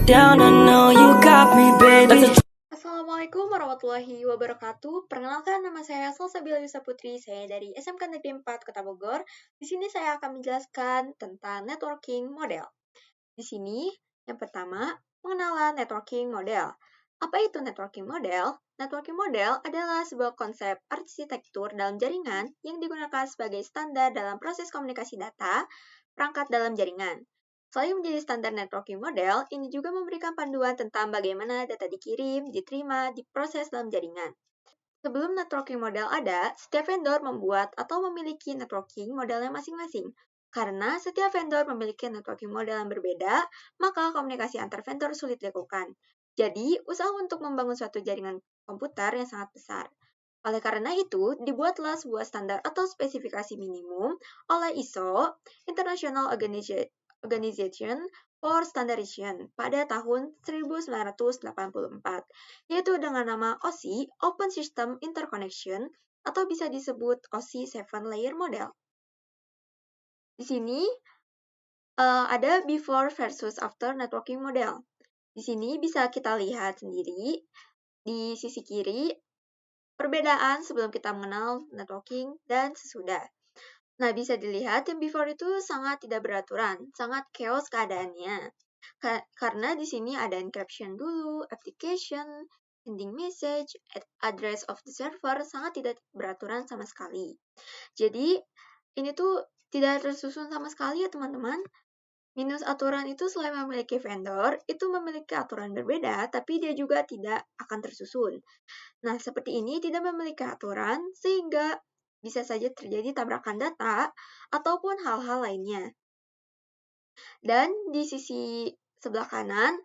down, I know you got me, baby. Assalamualaikum warahmatullahi wabarakatuh. Perkenalkan, nama saya Salsabila Yusa Putri. Saya dari SMK Negeri 4 Kota Bogor. Di sini saya akan menjelaskan tentang networking model. Di sini, yang pertama, pengenalan networking model. Apa itu networking model? Networking model adalah sebuah konsep arsitektur dalam jaringan yang digunakan sebagai standar dalam proses komunikasi data, perangkat dalam jaringan. Selain menjadi standar networking model, ini juga memberikan panduan tentang bagaimana data dikirim, diterima, diproses dalam jaringan. Sebelum networking model ada, setiap vendor membuat atau memiliki networking modelnya masing-masing. Karena setiap vendor memiliki networking model yang berbeda, maka komunikasi antar vendor sulit dilakukan. Jadi, usaha untuk membangun suatu jaringan komputer yang sangat besar. Oleh karena itu, dibuatlah sebuah standar atau spesifikasi minimum oleh ISO, International Organization for Standardization, pada tahun 1984, yaitu dengan nama OSI, Open System Interconnection, atau bisa disebut OSI 7 Layer Model. Di sini ada before versus after networking model. Di sini bisa kita lihat sendiri di sisi kiri perbedaan sebelum kita mengenal networking dan sesudah. Nah, bisa dilihat yang before itu sangat tidak beraturan, sangat chaos keadaannya. Karena di sini ada encryption dulu, application, sending message, address of the server, sangat tidak beraturan sama sekali. Jadi, ini tuh tidak tersusun sama sekali ya teman-teman. Minus aturan itu selain memiliki vendor, itu memiliki aturan berbeda, tapi dia juga tidak akan tersusun. Nah, seperti ini tidak memiliki aturan, sehingga bisa saja terjadi tabrakan data ataupun hal-hal lainnya. Dan di sisi sebelah kanan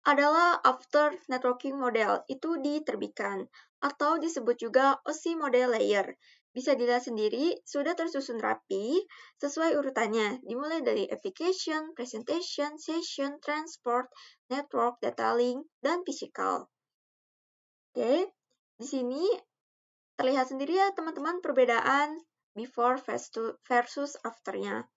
adalah after networking model, itu diterbitkan, atau disebut juga OSI model layer. Bisa dilihat sendiri, sudah tersusun rapi sesuai urutannya, dimulai dari application, presentation, session, transport, network, data link, dan physical. Oke, di sini terlihat sendiri ya teman-teman perbedaan before versus after-nya.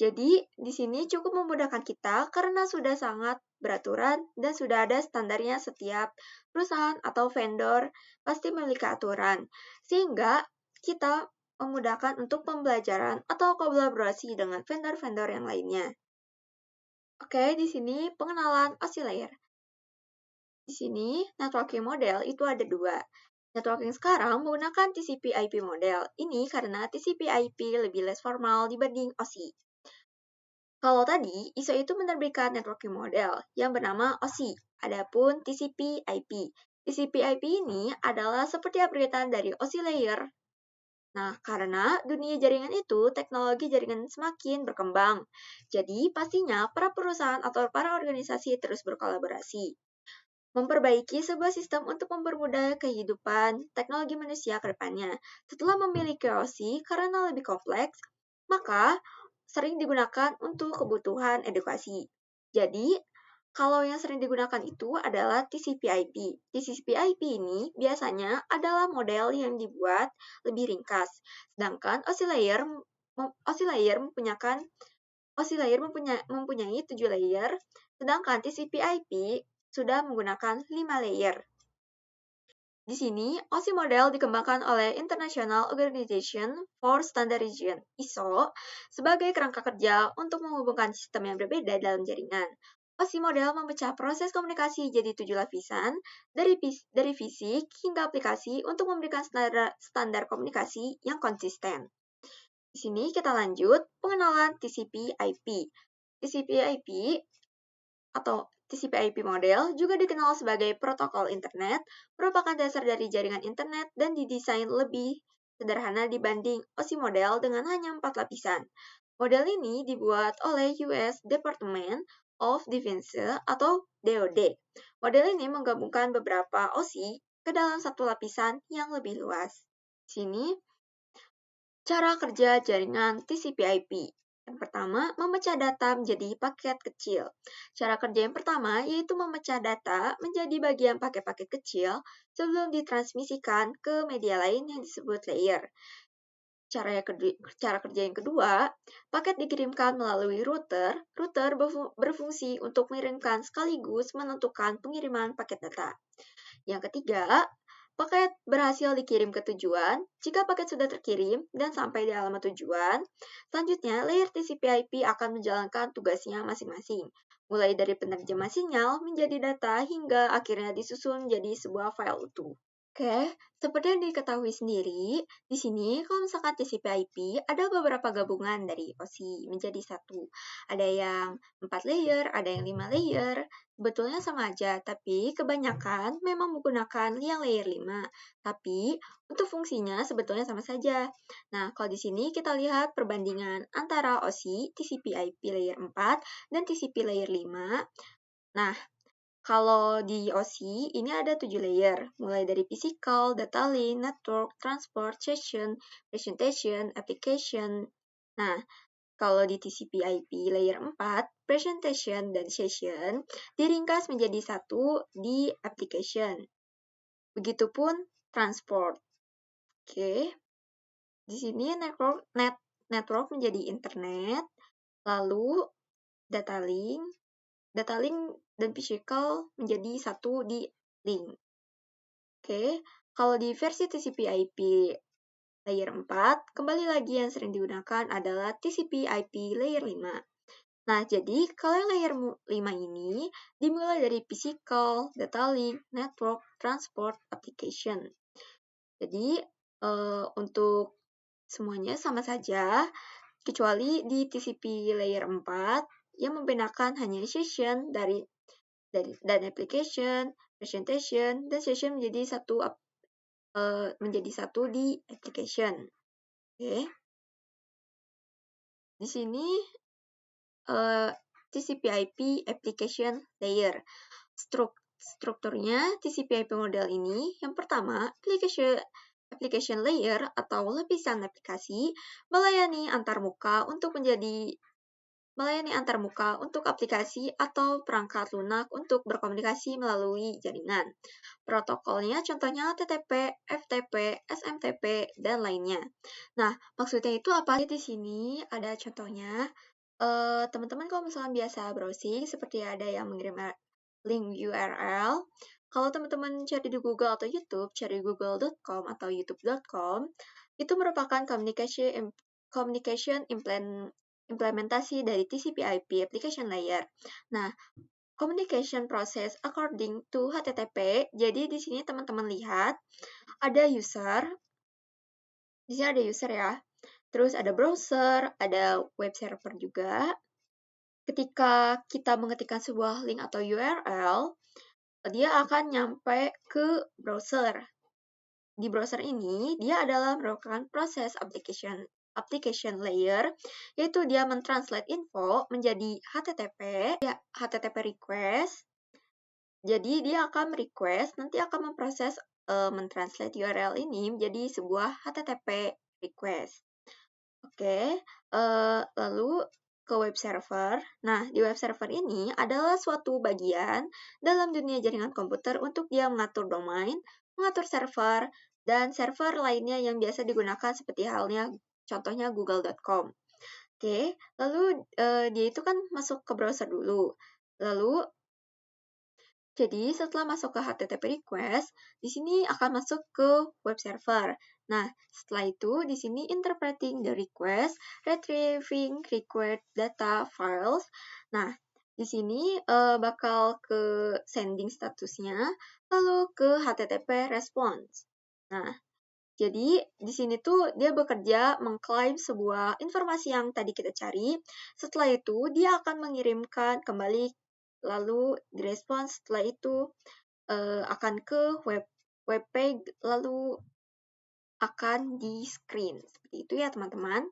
Jadi, di sini cukup memudahkan kita karena sudah sangat beraturan dan sudah ada standarnya. Setiap perusahaan atau vendor pasti memiliki aturan, sehingga kita memudahkan untuk pembelajaran atau kolaborasi dengan vendor-vendor yang lainnya. Oke, di sini pengenalan OSI layer. Di sini, networking model itu ada dua. Networking sekarang menggunakan TCP/IP model. Ini karena TCP/IP lebih less formal dibanding OSI. Kalau tadi, ISO itu menerbitkan networking model yang bernama OSI. Adapun TCP/IP. TCP/IP ini adalah seperti upgradean dari OSI layer. Nah, karena dunia jaringan itu, teknologi jaringan semakin berkembang. Jadi, pastinya para perusahaan atau para organisasi terus berkolaborasi. Memperbaiki sebuah sistem untuk mempermudah kehidupan teknologi manusia ke depannya. Setelah memiliki OSI karena lebih kompleks, maka sering digunakan untuk kebutuhan edukasi. Jadi, kalau yang sering digunakan itu adalah TCP/IP. TCP/IP ini biasanya adalah model yang dibuat lebih ringkas, sedangkan OSI layer mempunyai 7 layer, sedangkan TCP/IP sudah menggunakan 5 layer. Di sini, OSI model dikembangkan oleh International Organization for Standardization (ISO) sebagai kerangka kerja untuk menghubungkan sistem yang berbeda dalam jaringan. OSI model memecah proses komunikasi jadi 7 lapisan, dari fisik hingga aplikasi untuk memberikan standar komunikasi yang konsisten. Di sini kita lanjut pengenalan TCP/IP. TCP/IP atau TCP/IP model juga dikenal sebagai protokol internet, merupakan dasar dari jaringan internet dan didesain lebih sederhana dibanding OSI model dengan hanya 4 lapisan. Model ini dibuat oleh US Department of Defense atau DoD. Model ini menggabungkan beberapa OSI ke dalam satu lapisan yang lebih luas. Sini, cara kerja jaringan TCP/IP. Yang pertama, memecah data menjadi paket kecil. Cara kerja yang pertama yaitu memecah data menjadi bagian paket-paket kecil sebelum ditransmisikan ke media lain yang disebut layer. cara kerja yang kedua, paket dikirimkan melalui router. Router berfungsi untuk mengirimkan sekaligus menentukan pengiriman paket data. Yang ketiga, paket berhasil dikirim ke tujuan. Jika paket sudah terkirim dan sampai di alamat tujuan, selanjutnya layer TCP/IP akan menjalankan tugasnya masing-masing, mulai dari penerjemah sinyal menjadi data hingga akhirnya disusun menjadi sebuah file utuh. Oke, seperti yang diketahui sendiri, di sini kalau misalkan TCP/IP ada beberapa gabungan dari OSI menjadi satu. Ada yang 4 layer, ada yang 5 layer. Sebetulnya sama aja, tapi kebanyakan memang menggunakan yang layer 5. Tapi untuk fungsinya sebetulnya sama saja. Nah, kalau di sini kita lihat perbandingan antara OSI TCP/IP layer 4 dan TCP layer 5. Nah, kalau di OSI, ini ada 7 layer, mulai dari physical, data link, network, transport, session, presentation, application. Nah, kalau di TCP/IP layer 4, presentation dan session diringkas menjadi satu di application. Begitupun transport. Oke. Di sini network menjadi internet, lalu data link dan physical menjadi satu di link. Oke, kalau di versi TCP/IP layer 4, kembali lagi yang sering digunakan adalah TCP/IP layer 5. Nah, jadi kalau yang layer 5 ini dimulai dari physical, data link, network, transport, application. Jadi, untuk semuanya sama saja, kecuali di TCP layer 4 yang membedakan hanya session dan application, presentation, dan session menjadi satu di application. Oke. Di sini TCP/IP application layer. Strukturnya TCP/IP model ini, yang pertama, application layer atau lapisan aplikasi melayani antarmuka untuk aplikasi atau perangkat lunak untuk berkomunikasi melalui jaringan. Protokolnya contohnya HTTP, FTP, SMTP, dan lainnya. Nah, maksudnya itu apa? Di sini ada contohnya. Teman-teman kalau misalnya biasa browsing, seperti ada yang mengirim link URL. Kalau teman-teman cari di Google atau YouTube, cari google.com atau youtube.com, itu merupakan communication implementasi dari TCP/IP application layer. Nah, communication process according to HTTP. Jadi di sini teman-teman lihat ada user. Di sini ada user ya. Terus ada browser, ada web server juga. Ketika kita mengetikkan sebuah link atau URL, dia akan nyampe ke browser. Di browser ini, dia adalah merupakan proses application layer, yaitu dia mentranslate info menjadi HTTP request. Jadi dia akan request, nanti akan memproses mentranslate URL ini menjadi sebuah HTTP request. Oke, lalu ke web server. Nah, di web server ini adalah suatu bagian dalam dunia jaringan komputer untuk dia mengatur domain, mengatur server, dan server lainnya yang biasa digunakan seperti halnya contohnya google.com. Oke, lalu dia itu kan masuk ke browser dulu. Lalu jadi setelah masuk ke HTTP request, di sini akan masuk ke web server. Nah, setelah itu di sini interpreting the request, retrieving required data files. Nah, di sini bakal ke sending statusnya, lalu ke HTTP response. Nah, jadi di sini tuh dia bekerja mengklaim sebuah informasi yang tadi kita cari. Setelah itu dia akan mengirimkan kembali, lalu direspons. Setelah itu akan ke web page, lalu akan di screen. Seperti itu ya teman-teman.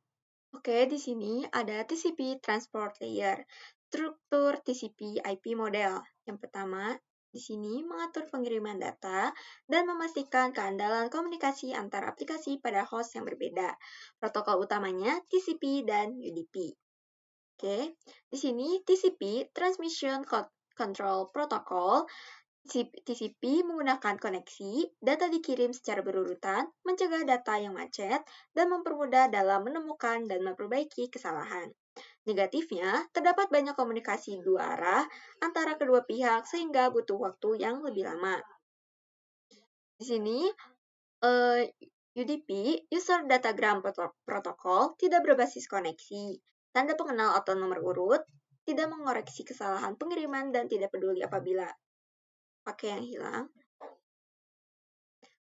Oke, di sini ada TCP transport layer. Struktur TCP/IP model. Yang pertama, di sini mengatur pengiriman data dan memastikan keandalan komunikasi antar aplikasi pada host yang berbeda. Protokol utamanya TCP dan UDP. Oke, di sini TCP Transmission Control Protocol TCP menggunakan koneksi, data dikirim secara berurutan, mencegah data yang macet, dan mempermudah dalam menemukan dan memperbaiki kesalahan. Negatifnya, terdapat banyak komunikasi dua arah antara kedua pihak sehingga butuh waktu yang lebih lama. Di sini, UDP, User Datagram Protocol, tidak berbasis koneksi. Tanda pengenal atau nomor urut tidak mengoreksi kesalahan pengiriman dan tidak peduli apabila pakai yang hilang.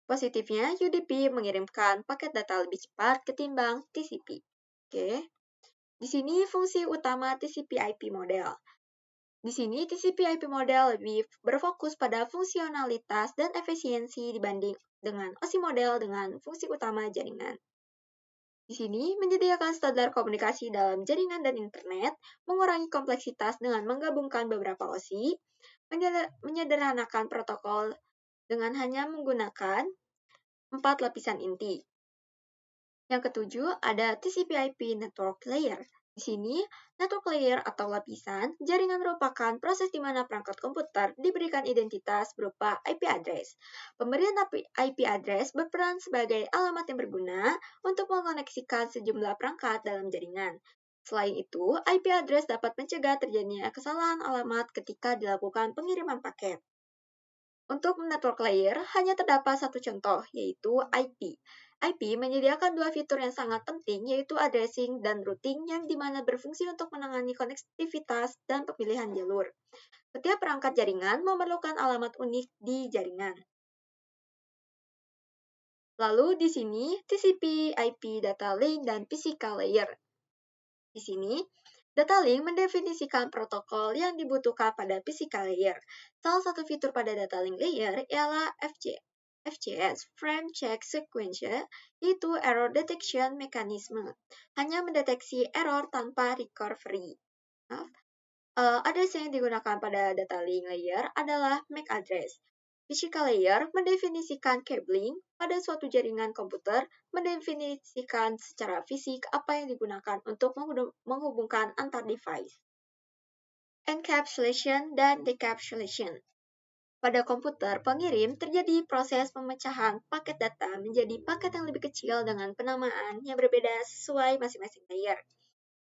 Positifnya, UDP mengirimkan paket data lebih cepat ketimbang TCP. Oke. Di sini fungsi utama TCP/IP model. Di sini TCP/IP model lebih berfokus pada fungsionalitas dan efisiensi dibanding dengan OSI model dengan fungsi utama jaringan. Di sini menyediakan standar komunikasi dalam jaringan dan internet, mengurangi kompleksitas dengan menggabungkan beberapa OSI, menyederhanakan protokol dengan hanya menggunakan 4 lapisan inti. Yang ketujuh, ada TCP/IP Network Layer. Di sini, network layer atau lapisan jaringan merupakan proses di mana perangkat komputer diberikan identitas berupa IP address. Pemberian IP address berperan sebagai alamat yang berguna untuk mengoneksikan sejumlah perangkat dalam jaringan. Selain itu, IP address dapat mencegah terjadinya kesalahan alamat ketika dilakukan pengiriman paket. Untuk network layer, hanya terdapat satu contoh, yaitu IP. IP menyediakan dua fitur yang sangat penting, yaitu addressing dan routing, yang dimana berfungsi untuk menangani konektivitas dan pemilihan jalur. Setiap perangkat jaringan memerlukan alamat unik di jaringan. Lalu di sini, TCP, IP, data link, dan physical layer. Di sini, data link mendefinisikan protokol yang dibutuhkan pada physical layer. Salah satu fitur pada data link layer ialah FCS, Frame Check Sequence, yaitu Error Detection Mechanism. Hanya mendeteksi error tanpa recovery. Address yang digunakan pada data link layer adalah MAC address. Physical layer mendefinisikan cabling pada suatu jaringan komputer, mendefinisikan secara fisik apa yang digunakan untuk menghubungkan antar device. Encapsulation dan decapsulation. Pada komputer pengirim terjadi proses pemecahan paket data menjadi paket yang lebih kecil dengan penamaan yang berbeda sesuai masing-masing layer.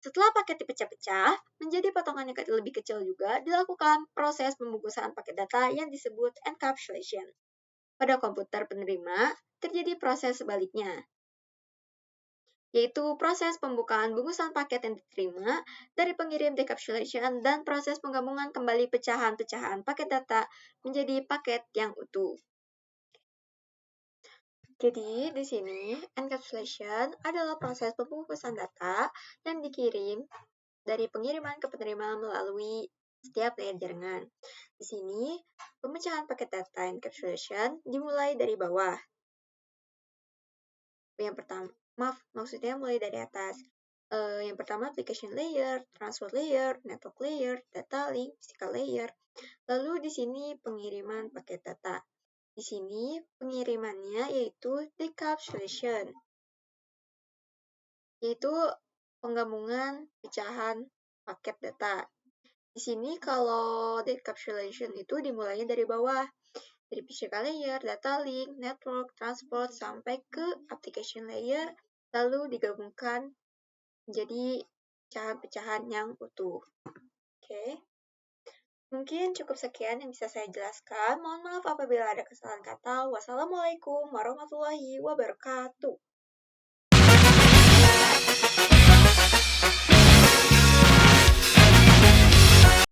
Setelah paket dipecah-pecah menjadi potongan yang lebih kecil juga, dilakukan proses pembungkusan paket data yang disebut encapsulation. Pada komputer penerima, terjadi proses sebaliknya, yaitu proses pembukaan bungkusan paket yang diterima dari pengirim decapsulation dan proses penggabungan kembali pecahan-pecahan paket data menjadi paket yang utuh. Jadi, di sini encapsulation adalah proses pembungkusan data yang dikirim dari pengiriman ke penerima melalui setiap layer jaringan. Di sini, pemecahan paket data encapsulation dimulai dari bawah. Yang pertama, maksudnya mulai dari atas. Yang pertama, application layer, transport layer, network layer, data link, physical layer. Lalu di sini pengiriman paket data. Di sini pengirimannya yaitu decapsulation, yaitu penggabungan pecahan paket data. Di sini kalau decapsulation itu dimulainya dari bawah, dari physical layer, data link, network, transport, sampai ke application layer, lalu digabungkan menjadi pecahan-pecahan yang utuh. Oke. Mungkin cukup sekian yang bisa saya jelaskan. Mohon maaf apabila ada kesalahan kata. Wassalamualaikum warahmatullahi wabarakatuh.